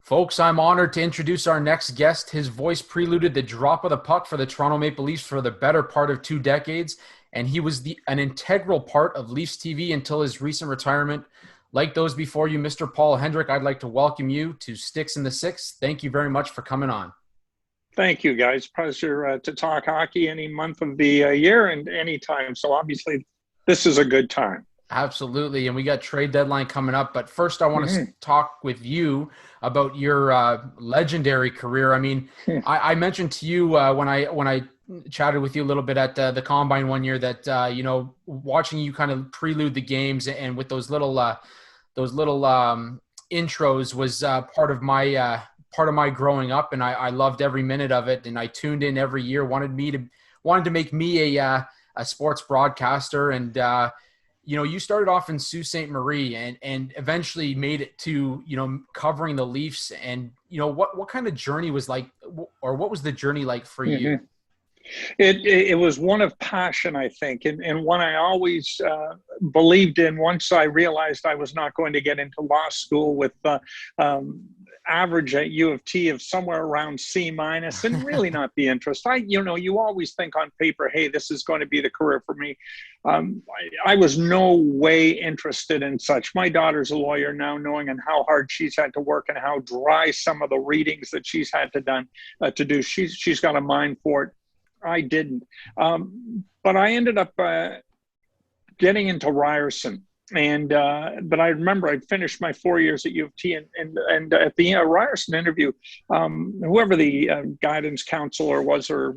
Folks, I'm honored to introduce our next guest. His voice preluded the drop of the puck for the Toronto Maple Leafs for the better part of 2 decades, and he was an integral part of Leafs TV until his recent retirement. Like those before you, Mr. Paul Hendrick, I'd like to welcome you to Sticks in the Six. Thank you very much for coming on. Thank you, guys. Pleasure to talk hockey any month of the year and any time. So obviously, this is a good time. Absolutely, and we got trade deadline coming up. But first, I want to talk with you about your legendary career. I mean, I mentioned to you when I chatted with you a little bit at the Combine one year that watching you kind of prelude the games and with those little intros was part of my growing up, and I loved every minute of it, and I tuned in every year. Wanted to make me a sports broadcaster, and you started off in Sault Ste. Marie and eventually made it to, covering the Leafs. And, what kind of journey was like, or what was the journey like for you? It was one of passion, I think, and one I always believed in once I realized I was not going to get into law school with average at U of T of somewhere around C minus and really not the interest. You always think on paper, hey, this is going to be the career for me. I was no way interested in such. My daughter's a lawyer now, knowing and how hard she's had to work and how dry some of the readings that she's had to do. She's got a mind for it. I didn't. But I ended up getting into Ryerson. But I remember I'd finished my 4 years at U of T, and at the Ryerson interview, whoever the guidance counselor was or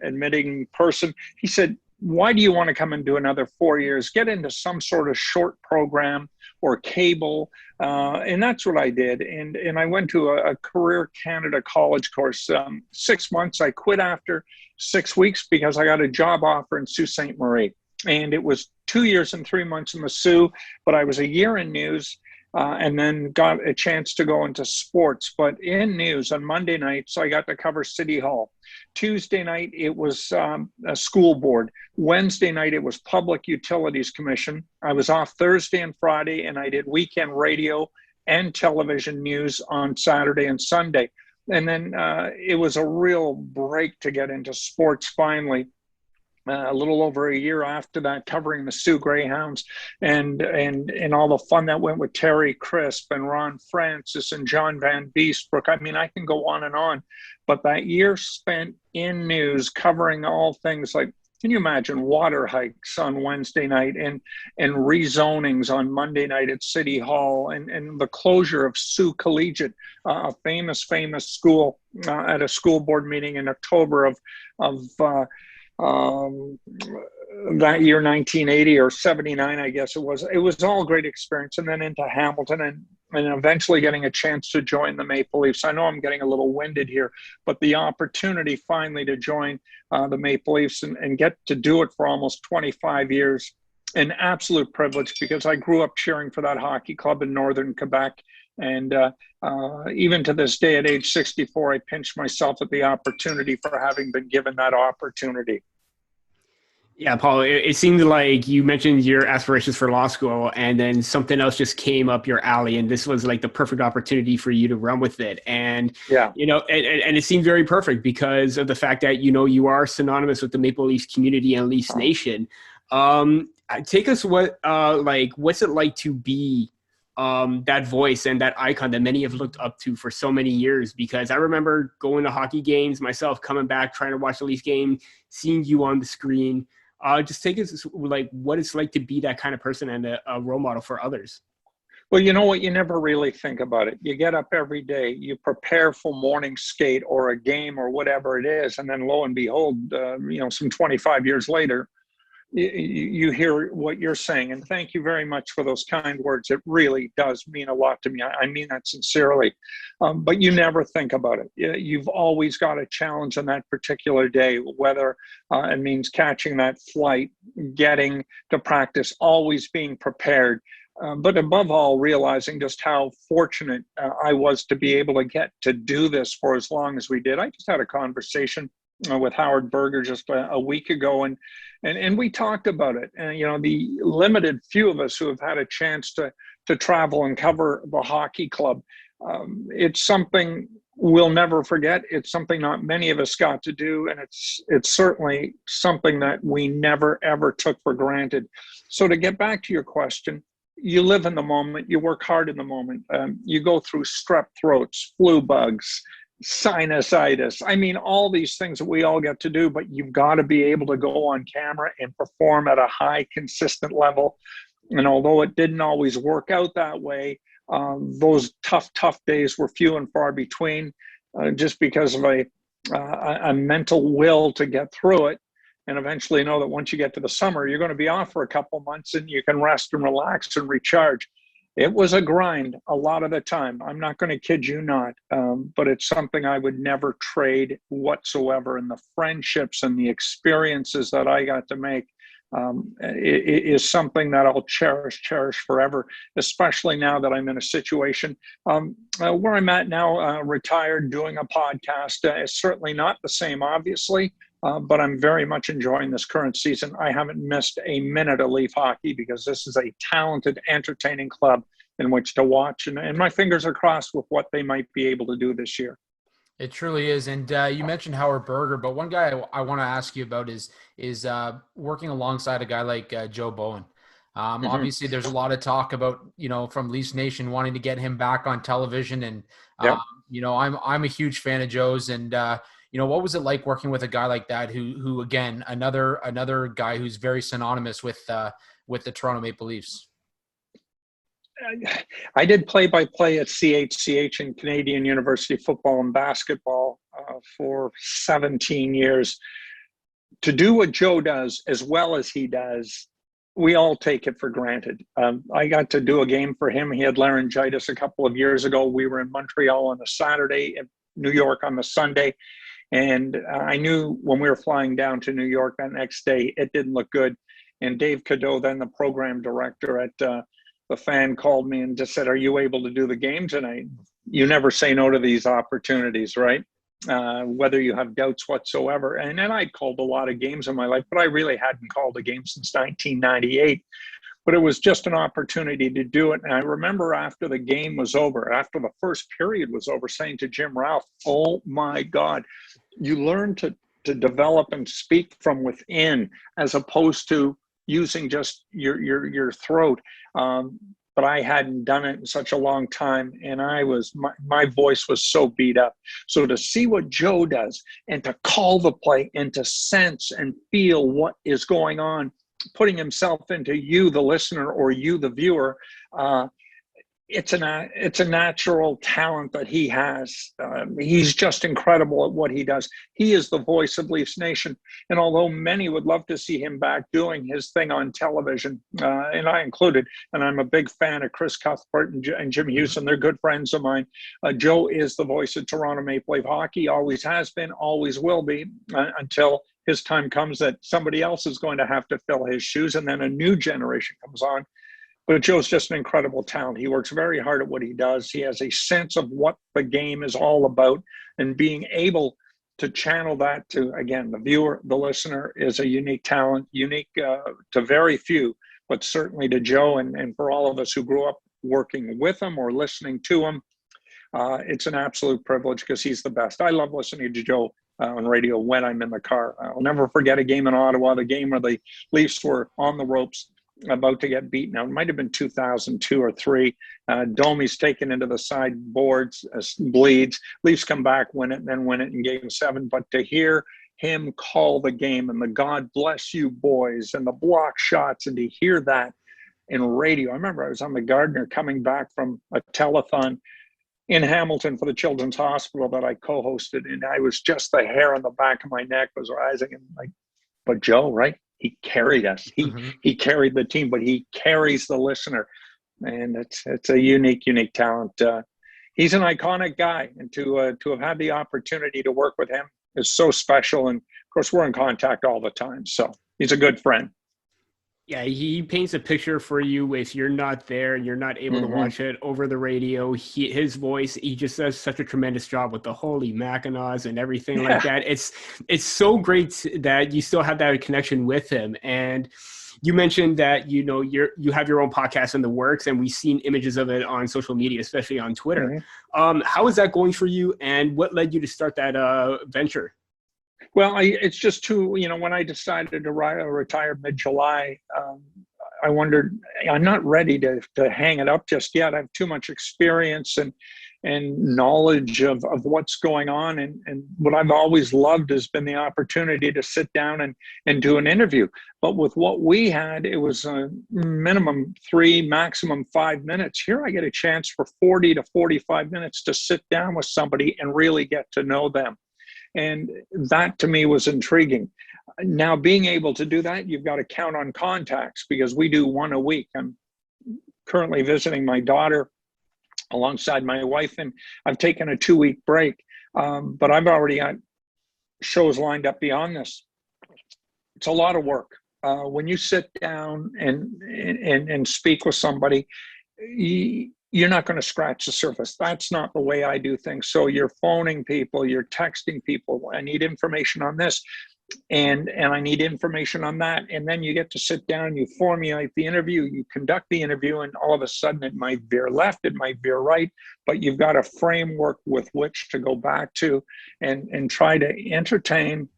admitting person, he said, "Why do you want to come and do another 4 years? Get into some sort of short program or cable." And that's what I did. And I went to a Career Canada college course. 6 months. I quit after 6 weeks because I got a job offer in Sault Ste. Marie. And it was 2 years and 3 months in the Sioux, but I was a year in news and then got a chance to go into sports. But in news on Monday nights, I got to cover City Hall. Tuesday night, it was a school board. Wednesday night, it was Public Utilities Commission. I was off Thursday and Friday, and I did weekend radio and television news on Saturday and Sunday. And then it was a real break to get into sports finally. A little over a year after that, covering the Sioux Greyhounds and all the fun that went with Terry Crisp and Ron Francis and John Van Beestbrook. I mean, I can go on and on. But that year spent in news covering all things like, can you imagine, water hikes on Wednesday night and rezonings on Monday night at City Hall and the closure of Sioux Collegiate, a famous school at a school board meeting in October of that year, 1980 or 79, I guess it was. It was all a great experience. And then into Hamilton and eventually getting a chance to join the Maple Leafs. I know I'm getting a little winded here, but the opportunity finally to join the Maple Leafs and get to do it for almost 25 years, an absolute privilege because I grew up cheering for that hockey club in Northern Quebec. And even to this day, at age 64, I pinch myself at the opportunity for having been given that opportunity. Yeah, Paul, it seemed like you mentioned your aspirations for law school and then something else just came up your alley and this was like the perfect opportunity for you to run with it. And, yeah, and it seemed very perfect because of the fact that, you are synonymous with the Maple Leafs community and Leafs Nation. Take us what's it like to be that voice and that icon that many have looked up to for so many years? Because I remember going to hockey games myself, coming back, trying to watch the Leafs game, seeing you on the screen. Just take us what it's like to be that kind of person and a role model for others. Well, you know what? You never really think about it. You get up every day, you prepare for morning skate or a game or whatever it is. And then lo and behold, some 25 years later, you hear what you're saying. And thank you very much for those kind words. It really does mean a lot to me. I mean that sincerely. But you never think about it. You've always got a challenge on that particular day, whether it means catching that flight, getting to practice, always being prepared. But above all, realizing just how fortunate I was to be able to get to do this for as long as we did. I just had a conversation with Howard Berger just a week ago, and we talked about it. And the limited few of us who have had a chance to travel and cover the hockey club, It's something we'll never forget. It's something not many of us got to do, and it's certainly something that we never ever took for granted. So to get back to your question, you live in the moment, you work hard in the moment. You go through strep throats, flu bugs, sinusitis. I mean, all these things that we all get to do, but you've got to be able to go on camera and perform at a high, consistent level. And although it didn't always work out that way, those tough days were few and far between, just because of a mental will to get through it. And eventually know that once you get to the summer, you're going to be off for a couple months and you can rest and relax and recharge. It was a grind a lot of the time. I'm not going to kid you not, but it's something I would never trade whatsoever. And the friendships and the experiences that I got to make is something that I'll cherish forever, especially now that I'm in a situation where I'm at now, retired, doing a podcast. It's certainly not the same, obviously, but I'm very much enjoying this current season. I haven't missed a minute of Leaf hockey because this is a talented, entertaining club in which to watch, and my fingers are crossed with what they might be able to do this year. It truly is. And you mentioned Howard Berger, but one guy I want to ask you about is working alongside a guy like Joe Bowen. Obviously, there's a lot of talk about, from Leafs Nation wanting to get him back on television. And, I'm a huge fan of Joe's. And, what was it like working with a guy like that who again, another guy who's very synonymous with the Toronto Maple Leafs? I did play-by-play at CHCH in Canadian University football and basketball for 17 years. To do what Joe does as well as he does, we all take it for granted. I got to do a game for him. He had laryngitis a couple of years ago. We were in Montreal on a Saturday, in New York on the Sunday. And I knew when we were flying down to New York that next day, it didn't look good. And Dave Cadeau, then the program director at the Fan, called me and just said, "Are you able to do the game tonight?" You never say no to these opportunities, right? Whether you have doubts whatsoever. And I'd called a lot of games in my life, but I really hadn't called a game since 1998. But it was just an opportunity to do it. And I remember after the game was over, after the first period was over, saying to Jim Ralph, "Oh my God, you learn to develop and speak from within as opposed to using just your throat." But I hadn't done it in such a long time, and my voice was so beat up. So to see what Joe does and to call the play and to sense and feel what is going on, putting himself into you, the listener, or you, the viewer, it's a natural talent that he has. He's just incredible at what he does. He is the voice of Leafs Nation. And although many would love to see him back doing his thing on television, and I included, and I'm a big fan of Chris Cuthbert and Jim Houston, they're good friends of mine. Joe is the voice of Toronto Maple Leaf hockey, always has been, always will be, until his time comes that somebody else is going to have to fill his shoes, and then a new generation comes on. But Joe's just an incredible talent. He works very hard at what he does. He has a sense of what the game is all about, and being able to channel that to, again, the viewer, the listener, is a unique talent, unique to very few, but certainly to Joe and for all of us who grew up working with him or listening to him. It's an absolute privilege because he's the best. I love listening to Joe on radio when I'm in the car. I'll never forget a game in Ottawa, the game where the Leafs were on the ropes, about to get beaten out. It might have been 2002 or 3. Domi's taken into the sideboards, bleeds. Leafs come back, win it, and then win it in Game 7. But to hear him call the game and the "God bless you boys" and the block shots, and to hear that in radio. I remember I was on the Gardner coming back from a telethon in Hamilton for the Children's Hospital that I co-hosted, and I was just, the hair on the back of my neck was rising, and like, but Joe, right? He carried us. He carried the team, but he carries the listener, and it's a unique talent. He's an iconic guy, and to have had the opportunity to work with him is so special. And of course, we're in contact all the time, so he's a good friend. Yeah, he paints a picture for you if you're not there and you're not able to watch it over the radio. His voice, he just does such a tremendous job with the holy Mackinaws and everything like that. It's so great that you still have that connection with him. And You mentioned that, you have your own podcast in the works, and we've seen images of it on social media, especially on Twitter. Mm-hmm. How is that going for you, and what led you to start that venture? Well, it's just when I decided to retire mid-July, I wondered, I'm not ready to hang it up just yet. I have too much experience and knowledge of what's going on. And what I've always loved has been the opportunity to sit down and do an interview. But with what we had, it was a minimum 3, maximum 5 minutes. Here I get a chance for 40 to 45 minutes to sit down with somebody and really get to know them. And that to me was intriguing. Now, being able to do that, you've got to count on contacts, because we do one a week. I'm currently visiting my daughter alongside my wife, and I've taken a 2-week break, but I've already got shows lined up beyond this. It's a lot of work. When you sit down and speak with somebody, you're not going to scratch the surface. That's not the way I do things. So you're phoning people, you're texting people. I need information on this, and I need information on that. And then you get to sit down, you formulate the interview, you conduct the interview, and all of a sudden it might veer left, it might veer right, but you've got a framework with which to go back to and try to entertain,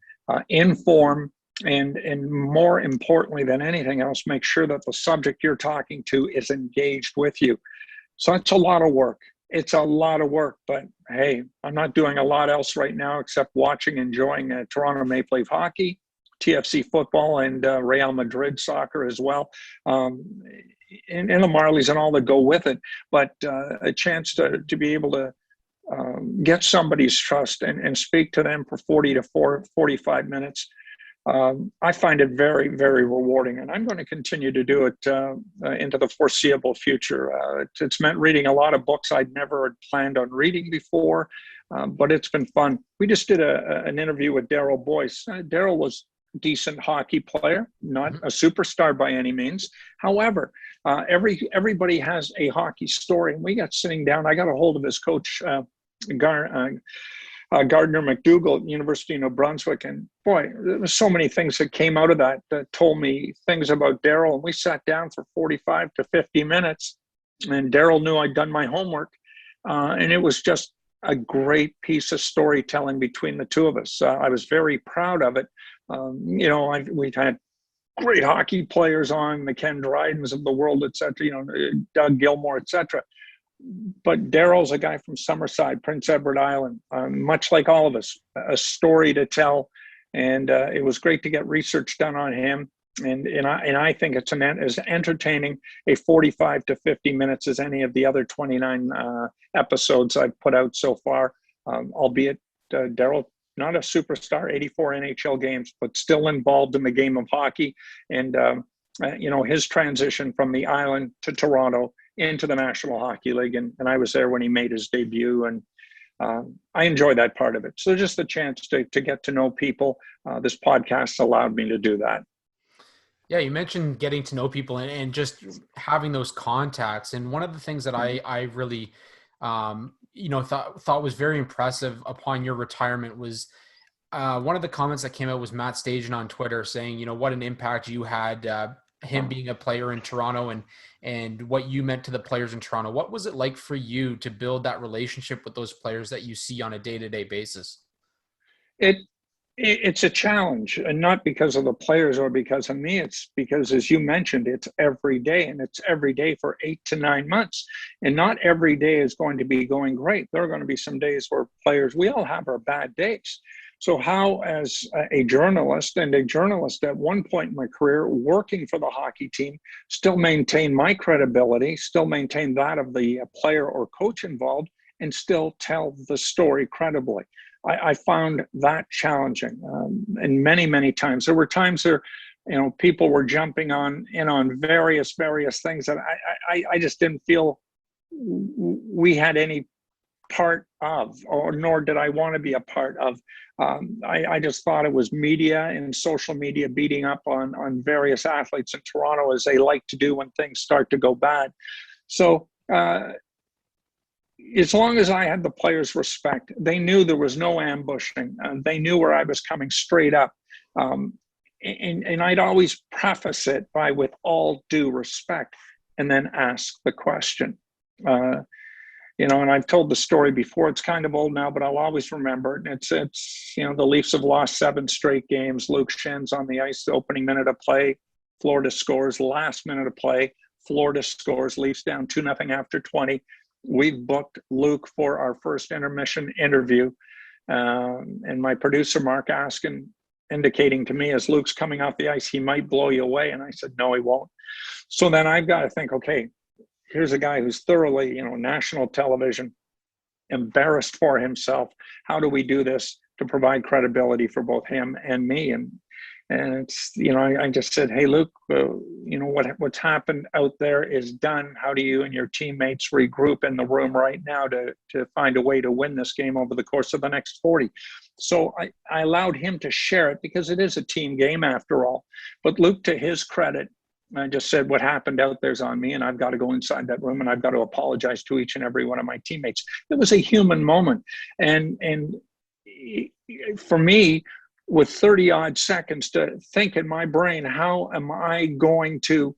inform, and more importantly than anything else, make sure that the subject you're talking to is engaged with you. So it's a lot of work. It's a lot of work, but hey, I'm not doing a lot else right now except watching, enjoying Toronto Maple Leaf hockey, TFC football, and Real Madrid soccer as well, and the Marlies and all that go with it. But a chance to be able to get somebody's trust and speak to them for 40 to 45 minutes. I find it very, very rewarding, and I'm going to continue to do it into the foreseeable future. It's meant reading a lot of books I'd never had planned on reading before, but it's been fun. We just did an interview with Daryl Boyce. Daryl was a decent hockey player, not a superstar by any means. However, everybody has a hockey story, and we got sitting down. I got a hold of his coach, Gardner McDougall at University of New Brunswick. And boy, there was so many things that came out of that told me things about Daryl. And we sat down for 45 to 50 minutes, and Daryl knew I'd done my homework. And it was just a great piece of storytelling between the two of us. I was very proud of it. We've had great hockey players on, the Ken Drydens of the world, et cetera, Doug Gilmore, et cetera. But Daryl's a guy from Summerside, Prince Edward Island, much like all of us, a story to tell. And it was great to get research done on him. And I think it's as entertaining a 45 to 50 minutes as any of the other 29 episodes I've put out so far, albeit Daryl, not a superstar, 84 NHL games, but still involved in the game of hockey. And, his transition from the island to Toronto into the National Hockey League. And I was there when he made his debut, and I enjoy that part of it. So just the chance to get to know people. This podcast allowed me to do that. Yeah, you mentioned getting to know people and just having those contacts. And one of the things that I really, thought was very impressive upon your retirement was one of the comments that came out was Matt Stajan on Twitter saying, what an impact you had, him being a player in Toronto and what you meant to the players in Toronto. What was it like for you to build that relationship with those players that you see on a day-to-day basis? It's a challenge, and not because of the players or because of me. It's because, as you mentioned, it's every day, and it's every day for 8 to 9 months. And not every day is going to be going great. There are going to be some days where we all have our bad days. So how, as a journalist at one point in my career working for the hockey team, still maintain my credibility, still maintain that of the player or coach involved, and still tell the story credibly? I found that challenging. And many, many times, there were times there, people were jumping on various things that I just didn't feel we had any part of, or nor did I want to be a part of. I just thought it was media and social media beating up on various athletes in Toronto, as they like to do when things start to go bad. So as long as I had the players' respect, they knew there was no ambushing. They knew where I was coming straight up. and I'd always preface it by with all due respect, and then ask the question. You know, and I've told the story before. It's kind of old now, but I'll always remember it. It's you know, the Leafs have lost 7 straight games. Luke Schen's on the ice, the opening minute of play. Florida scores, last minute of play. Florida scores, Leafs down 2-0 after 20. We've booked Luke for our first intermission interview. And my producer, Mark Askin, indicating to me as Luke's coming off the ice, he might blow you away. And I said, no, he won't. So then I've got to think, okay, here's a guy who's thoroughly, you know, national television, embarrassed for himself. How do we do this to provide credibility for both him and me? And it's, you know, I just said, hey, Luke, you know, what's happened out there is done. How do you and your teammates regroup in the room right now to find a way to win this game over the course of the next 40? So I allowed him to share it because it is a team game after all. But Luke, to his credit, I just said, what happened out there's on me, and I've got to go inside that room and I've got to apologize to each and every one of my teammates. It was a human moment. And for me, with 30 odd seconds to think in my brain, how am I going to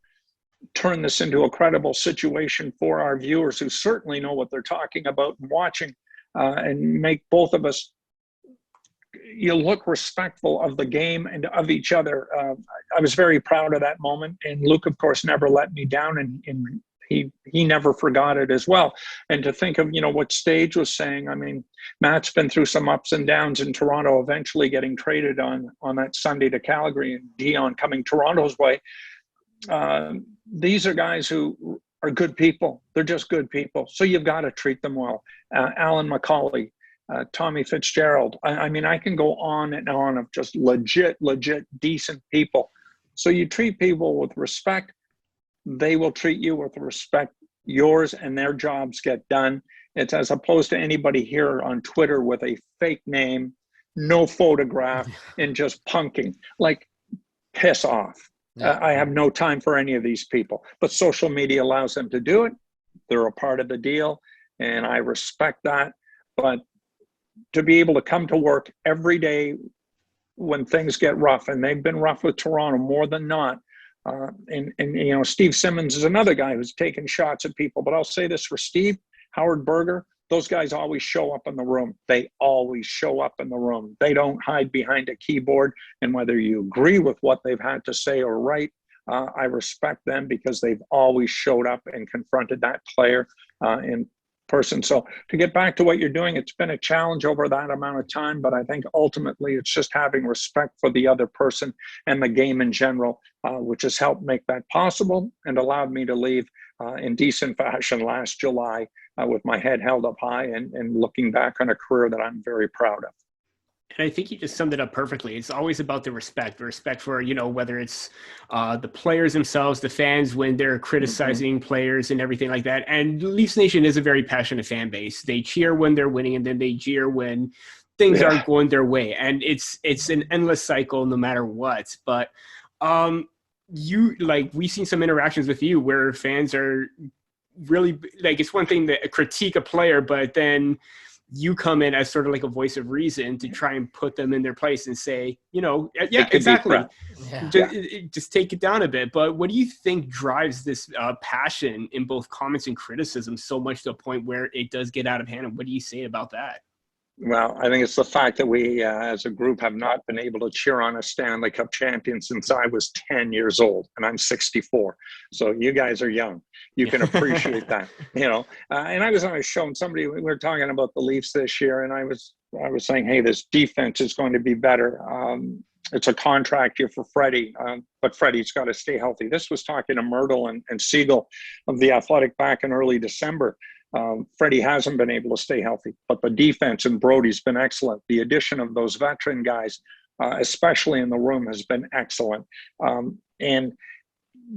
turn this into a credible situation for our viewers who certainly know what they're talking about and watching, and make both of us, you look respectful of the game and of each other. I was very proud of that moment, and Luke, of course, never let me down, and he never forgot it as well. And to think of, you know, what Stage was saying, I mean, Matt's been through some ups and downs in Toronto, eventually getting traded on that Sunday to Calgary, and Dion coming Toronto's way. These are guys who are good people. They're just good people. So you've got to treat them well. Alan McCauley, Tommy Fitzgerald. I mean, I can go on and on of just legit, decent people. So you treat people with respect. They will treat you with respect. Yours and their jobs get done. It's as opposed to anybody here on Twitter with a fake name, no photograph, and just punking. Like, piss off. Yeah. I have no time for any of these people. But social media allows them to do it. They're a part of the deal, and I respect that. But to be able to come to work every day when things get rough, and they've been rough with Toronto more than not, and you know, Steve Simmons is another guy who's taken shots at people. But I'll say this for Steve, Howard Berger, those guys always show up in the room. They always show up in the room. They don't hide behind a keyboard. And whether you agree with what they've had to say or write, I respect them because they've always showed up and confronted that player in person. So to get back to what you're doing, it's been a challenge over that amount of time, but I think ultimately it's just having respect for the other person and the game in general, which has helped make that possible and allowed me to leave in decent fashion last July with my head held up high and looking back on a career that I'm very proud of. And I think you just summed it up perfectly. It's always about the respect for, you know, whether it's the players themselves, the fans, when they're criticizing players and everything like that. And Leafs Nation is a very passionate fan base. They cheer when they're winning, and then they jeer when things aren't going their way. And it's an endless cycle no matter what. But we've seen some interactions with you where fans are really, like, it's one thing to critique a player, but then you come in as sort of like a voice of reason to try and put them in their place and say, you know, yeah, exactly. Just take it down a bit. But what do you think drives this passion in both comments and criticism so much to a point where it does get out of hand? And what do you say about that? Well, I think it's the fact that we, as a group, have not been able to cheer on a Stanley Cup champion since I was 10 years old, and I'm 64. So you guys are young. You can appreciate that, you know. And I was on a show, and we were talking about the Leafs this year, and I was saying, hey, this defense is going to be better. It's a contract year for Freddie, but Freddie's got to stay healthy. This was talking to Myrtle and Siegel of The Athletic back in early December. Freddie hasn't been able to stay healthy, but the defense and Brody's been excellent. The addition of those veteran guys, especially in the room, has been excellent. And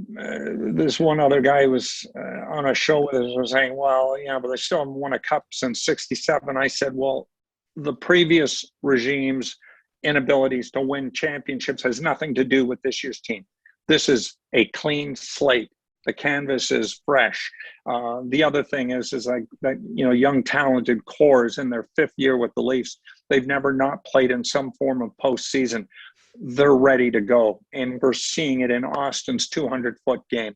there's one other guy who was on a show with us was saying, well, yeah, but they still haven't won a cup since '67. I said, well, the previous regime's inabilities to win championships has nothing to do with this year's team. This is a clean slate. The canvas is fresh. The other thing is like that, young talented cores in their 5th year with the Leafs. They've never not played in some form of postseason. They're ready to go, and we're seeing it in Austin's 200-foot game.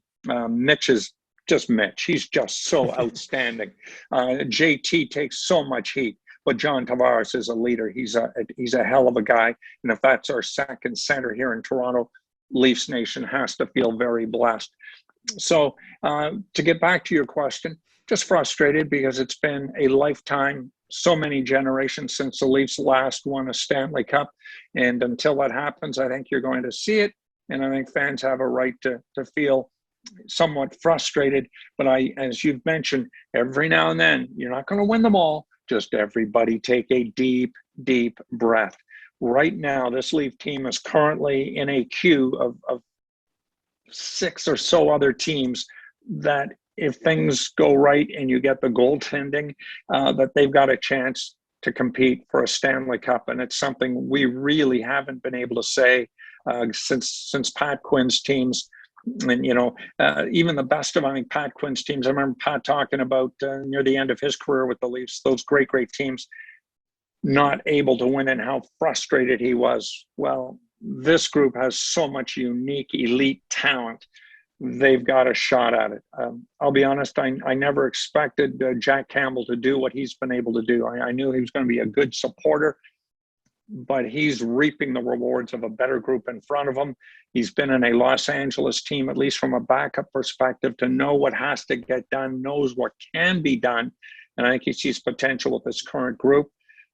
Mitch is just Mitch. He's just so outstanding. JT takes so much heat, but John Tavares is a leader. He's a hell of a guy, and if that's our second center here in Toronto, Leafs Nation has to feel very blessed. So to get back to your question, just frustrated because it's been a lifetime, so many generations since the Leafs last won a Stanley Cup. And until that happens, I think you're going to see it. And I think fans have a right to feel somewhat frustrated. But as you've mentioned, every now and then, you're not going to win them all. Just everybody take a deep, deep breath. Right now, this Leaf team is currently in a queue of 6 or so other teams that if things go right and you get the goaltending, that they've got a chance to compete for a Stanley Cup. And it's something we really haven't been able to say since Pat Quinn's teams. And, even the best of, I think, Pat Quinn's teams, I remember Pat talking about near the end of his career with the Leafs, those great, great teams not able to win and how frustrated he was. Well, this group has so much unique, elite talent. They've got a shot at it. I'll be honest, I never expected Jack Campbell to do what he's been able to do. I knew he was going to be a good supporter, but he's reaping the rewards of a better group in front of him. He's been in a Los Angeles team, at least from a backup perspective, to know what has to get done, knows what can be done. And I think he sees potential with this current group.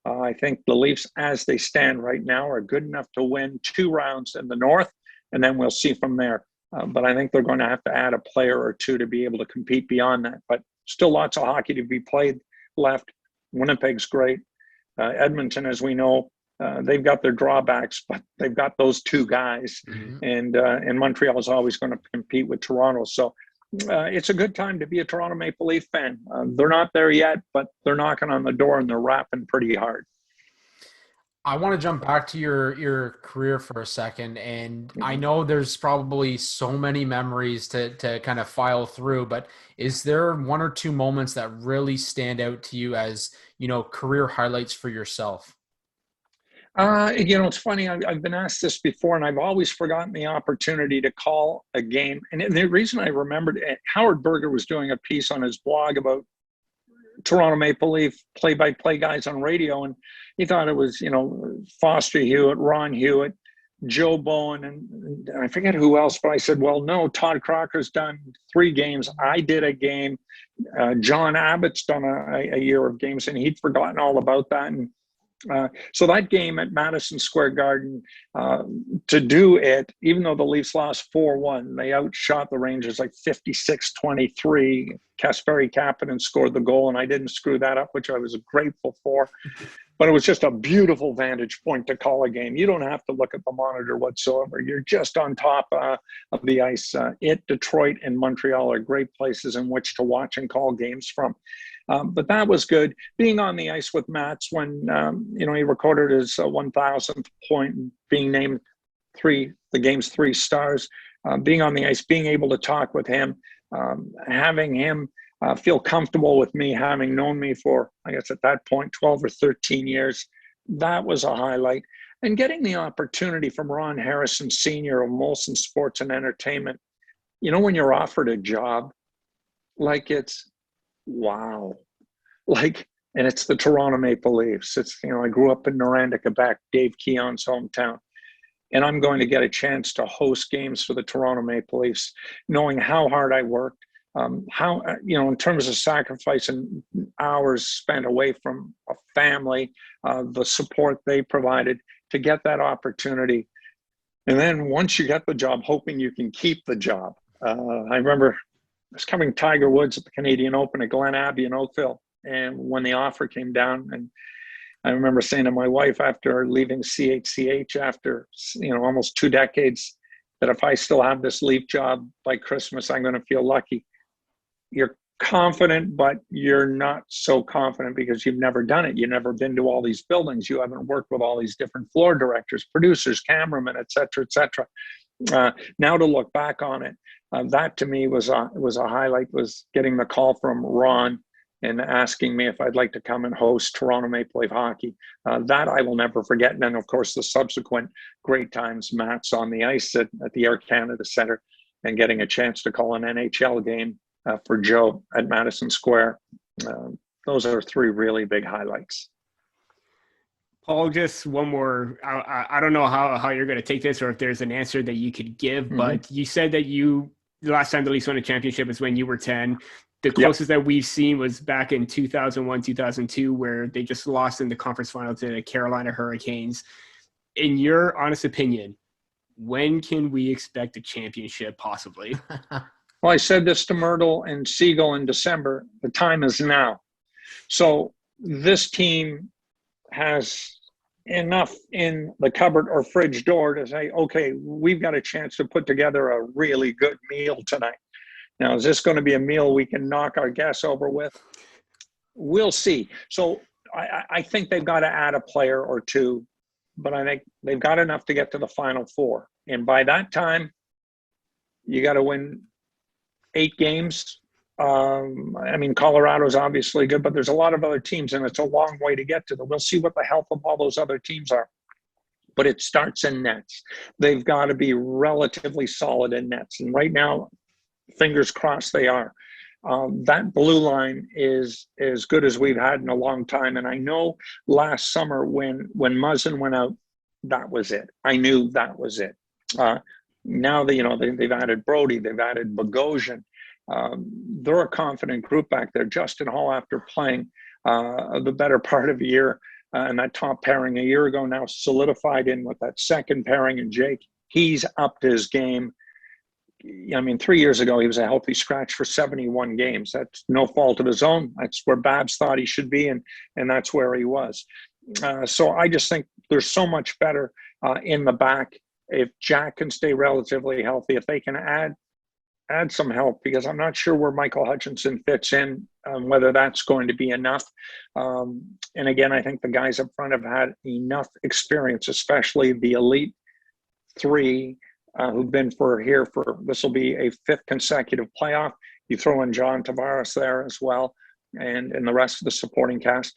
I think the Leafs, as they stand right now, are good enough to win 2 rounds in the North, and then we'll see from there. But I think they're going to have to add a player or two to be able to compete beyond that. But still lots of hockey to be played left. Winnipeg's great. Edmonton, as we know, they've got their drawbacks, but they've got those 2 guys. Mm-hmm. And Montreal is always going to compete with Toronto. So it's a good time to be a Toronto Maple Leaf fan. They're not there yet, but they're knocking on the door and they're rapping pretty hard. I want to jump back to your career for a second. And I know there's probably so many memories to kind of file through, but is there 1 or 2 moments that really stand out to you as, career highlights for yourself? It's funny. I've been asked this before, and I've always forgotten the opportunity to call a game. And the reason I remembered it, Howard Berger was doing a piece on his blog about Toronto Maple Leaf play-by-play guys on radio, and he thought it was, Foster Hewitt, Ron Hewitt, Joe Bowen, and I forget who else. But I said, well, no, Todd Crocker's done 3 games. I did a game. John Abbott's done a year of games, and he'd forgotten all about that. And so that game at Madison Square Garden, to do it, even though the Leafs lost 4-1, they outshot the Rangers like 56-23. Kasperi Kapanen scored the goal, and I didn't screw that up, which I was grateful for. But it was just a beautiful vantage point to call a game. You don't have to look at the monitor whatsoever. You're just on top of the ice. Detroit, and Montreal are great places in which to watch and call games from. But that was good. Being on the ice with Mats when, he recorded his 1,000th point, being named the game's 3 stars, being on the ice, being able to talk with him, having him feel comfortable with me, having known me for, I guess at that point, 12 or 13 years. That was a highlight. And getting the opportunity from Ron Harrison Sr. of Molson Sports and Entertainment, when you're offered a job, like it's, wow. And it's the Toronto Maple Leafs. It's, I grew up in Noranda, Quebec, Dave Keon's hometown. And I'm going to get a chance to host games for the Toronto Maple Leafs, knowing how hard I worked, how, in terms of sacrifice and hours spent away from a family, the support they provided to get that opportunity. And then once you get the job, hoping you can keep the job. I remember I was covering Tiger Woods at the Canadian Open at Glen Abbey in Oakville. And when the offer came down, and I remember saying to my wife after leaving CHCH after, almost 2 decades, that if I still have this Leaf job by Christmas, I'm going to feel lucky. You're confident, but you're not so confident because you've never done it. You've never been to all these buildings. You haven't worked with all these different floor directors, producers, cameramen, et cetera, et cetera. Now to look back on it, That to me was a highlight, was getting the call from Ron and asking me if I'd like to come and host Toronto Maple Leaf hockey. That I will never forget. And then, of course, the subsequent great times Matt's on the ice at the Air Canada Centre and getting a chance to call an NHL game for Joe at Madison Square. Those are three really big highlights. Paul, just one more. I don't know how you're going to take this or if there's an answer that you could give, but you said that the last time the Leafs won a championship was when you were 10. The closest that we've seen was back in 2001, 2002, where they just lost in the conference final to the Carolina Hurricanes. In your honest opinion, when can we expect a championship possibly? Well, I said this to Myrtle and Siegel in December. The time is now. So this team has enough in the cupboard or fridge door to say, okay, we've got a chance to put together a really good meal tonight. Now, is this going to be a meal we can knock our guests over with? We'll see. So I think they've got to add a player or two, but I think they've got enough to get to the Final Four. And by that time, you got to win 8 games. I mean, Colorado's obviously good, but there's a lot of other teams, and it's a long way to get to them. We'll see what the health of all those other teams are. But it starts in nets. They've got to be relatively solid in nets. And right now, fingers crossed they are. That blue line is as good as we've had in a long time. And I know last summer when Muzzin went out, that was it. I knew that was it. Now they've added Brody, they've added Bogosian. They're a confident group back there. Justin Hall, after playing the better part of a year, and that top pairing a year ago, now solidified in with that second pairing, and Jake, he's upped his game. I mean, 3 years ago, he was a healthy scratch for 71 games. That's no fault of his own. That's where Babs thought he should be, and that's where he was. So I just think there's so much better in the back. If Jack can stay relatively healthy, if they can add some help, because I'm not sure where Michael Hutchinson fits in, whether that's going to be enough. And again, I think the guys up front have had enough experience, especially the elite 3 who've been this will be a 5th consecutive playoff. You throw in John Tavares there as well, and the rest of the supporting cast.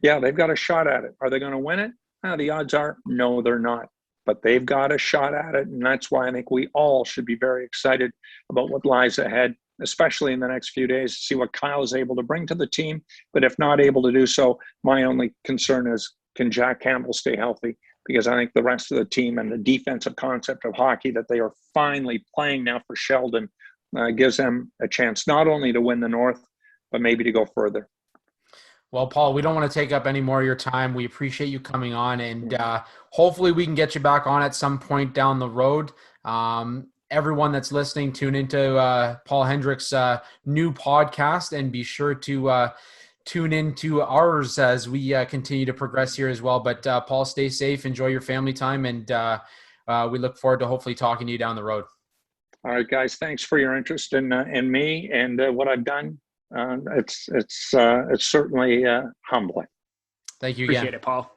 Yeah, they've got a shot at it. Are they going to win it? The odds are no, they're not. But they've got a shot at it, and that's why I think we all should be very excited about what lies ahead, especially in the next few days, to see what Kyle is able to bring to the team. But if not able to do so, my only concern is, can Jack Campbell stay healthy? Because I think the rest of the team and the defensive concept of hockey that they are finally playing now for Sheldon gives them a chance not only to win the North, but maybe to go further. Well, Paul, we don't want to take up any more of your time. We appreciate you coming on, and hopefully we can get you back on at some point down the road. Everyone that's listening, tune into Paul Hendrick's new podcast, and be sure to tune into ours as we continue to progress here as well. But Paul, stay safe, enjoy your family time, and we look forward to hopefully talking to you down the road. All right, guys, thanks for your interest in me and what I've done. It's certainly humbling. Thank you again. Appreciate it, Paul.